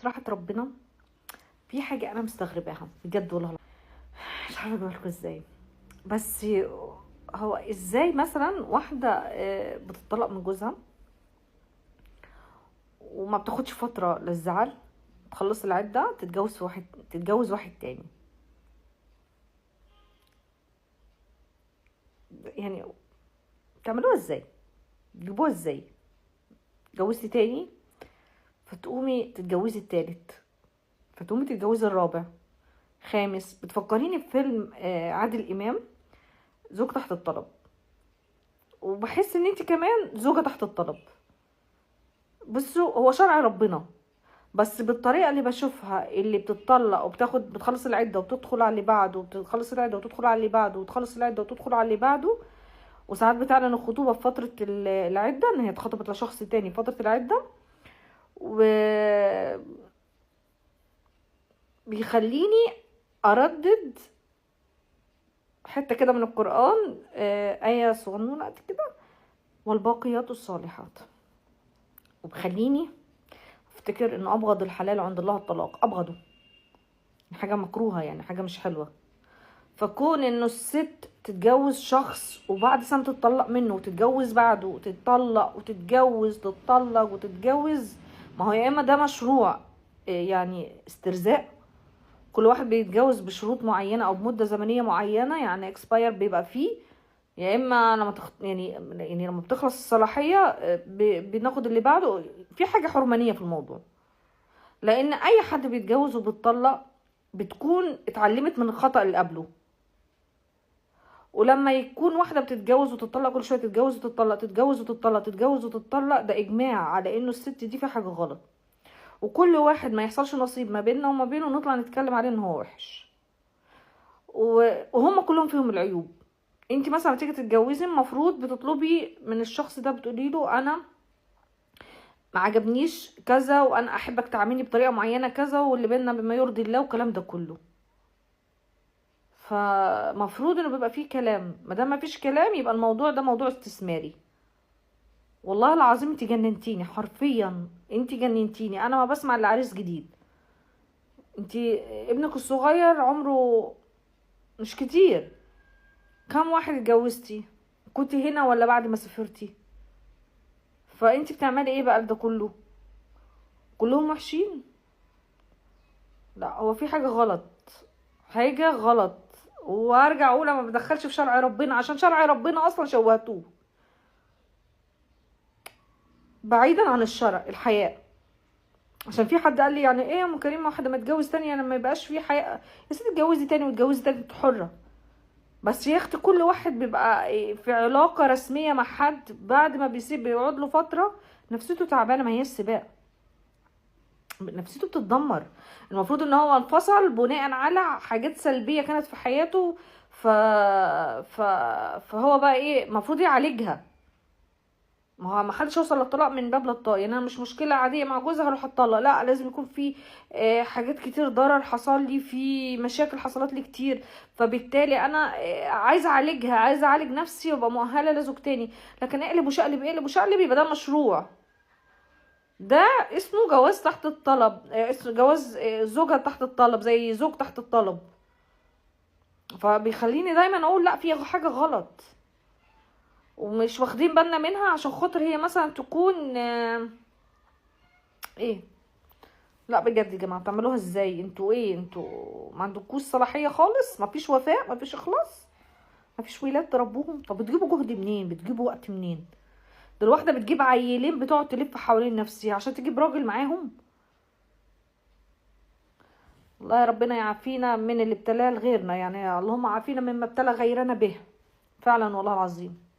صراحة ربنا في حاجة أنا مستغرباها بجد والله. مش عارفة أقولكوا ازاي. بس هو ازاي مثلا واحدة بتطلق من جوزها وما بتاخدش فترة للزعل، تخلص العدة تتجوز واحد تاني. يعني تعملوها ازاي؟ تجيبوها ازاي؟ اتجوزتي تاني فتقومي تتجوزي التالت، فتقومي تتجوزي الرابع، خامس. بتفكريني بفيلم عادل إمام، زوج تحت الطلب. وبحس ان انت كمان زوجة تحت الطلب. بصوا، هو شرع ربنا، بس بالطريقه اللي بشوفها، اللي بتطلق بتخلص العده وبتدخل على اللي بعده، وبتخلص العده وتدخل على اللي بعده، وتخلص العده وتدخل على اللي بعده. وساعات بتعلن الخطوبه في فتره العده، ان هي اتخطبت لشخص تاني في فتره العده. و بيخليني اردد حته كده من القران، ايه صغنونه قد كده، والباقيات الصالحات. وبخليني افتكر ان ابغض الحلال عند الله الطلاق، ابغضه، حاجه مكروهه، يعني حاجه مش حلوه. فكون انه الست تتجوز شخص وبعد سنة تتطلق منه، وتتجوز بعده، وتتطلق وتتجوز، تتطلق وتتجوز، ما هو يا اما ده مشروع يعني استرزاق، كل واحد بيتجوز بشروط معينة او بمدة زمنية معينة، يعني اكسباير بيبقى فيه. يا اما لما يعني لما بتخلص الصلاحية بناخد اللي بعده. في حاجة حرمانية في الموضوع، لان اي حد بيتجوز وبيتطلق بتكون اتعلمت من الخطأ اللي قبله. ولما يكون واحدة بتتجوز وتطلق كل شوية، تتجوز وتطلق، تتجوز وتطلق، تتجوز وتطلق، ده إجماع على إنه الست دي في حاجة غلط. وكل واحد ما يحصلش نصيب ما بيننا وما بينه نطلع نتكلم عليه إن هو وحش، وهم كلهم فيهم العيوب. انت مثلا تيجي تتجوزي، المفروض بتطلبي من الشخص ده، بتقولي له انا ما عجبنيش كذا، وانا احبك تعاملني بطريقه معينه كذا، واللي بيننا بما يرضي الله، والكلام ده كله. فمفروض انه بيبقى فيه كلام. ما دام ما فيش كلام، يبقى الموضوع ده موضوع استثماري. والله العظيم انت جننتيني، حرفيا انت جننتيني. انا ما بسمع الا عريس جديد. انت ابنك الصغير عمره مش كتير، كم واحد اتجوزتي؟ كنت هنا ولا بعد ما سافرتي؟ فانت بتعملي ايه بقى ده كله؟ كلهم وحشين؟ لا، هو في حاجة غلط، حاجة غلط. وارجع اقول انا ما بدخلش في شرع ربنا، عشان شرع ربنا اصلا شوهتوه. بعيدا عن الشرع، الحياء. عشان في حد قال لي يعني ايه يا ام كريم واحده ما تتجوز تاني يعني ما يبقاش في حياء؟ يا ستي اتجوزي تاني واتجوزي تاني، انت حره. بس يا اختي، كل واحد بيبقى في علاقه رسميه مع حد، بعد ما بيسيب بيقعد له فتره نفسيته تعبانه. ما هي السباق، نفسيته بتتدمر. المفروض ان هو انفصل بناء على حاجات سلبيه كانت في حياته. ف... ف... فهو بقى ايه المفروض يعالجها. ما هو ما حدش يوصل للطلاق من باب للطاق. يعني انا مش مشكله عاديه مع جوزها هروح اتطلق، لا، لازم يكون في حاجات كتير، ضرر حصل لي، في مشاكل حصلت لي كتير، فبالتالي انا عايزه اعالجها، عايزه اعالج نفسي وابقى مؤهله لزوج تاني. لكن اقلب وشقلب، اقلب وشقلب، يبقى ده مشروع. ده اسمه جواز تحت الطلب، اسمه جواز زوجة تحت الطلب، زي زوج تحت الطلب. فبيخليني دايما اقول لا، في حاجه غلط ومش واخدين بالنا منها، عشان خاطر هي مثلا تكون ايه. لا بجد يا جماعه، بتعملوها ازاي؟ انتوا ايه؟ انتوا ما عندكوش صلاحيه خالص؟ ما فيش وفاء، ما فيش اخلاص، ما فيش ولاد تربوهم؟ طب بتجيبوا جهد منين؟ بتجيبوا وقت منين؟ ده الواحده بتجيب عيلين بتقعد تلف حوالين نفسها عشان تجيب راجل معاهم. الله يا ربنا يعافينا من اللي ابتلاه لغيرنا، يعني اللهم عافينا مما ابتلى غيرنا به. فعلا والله العظيم.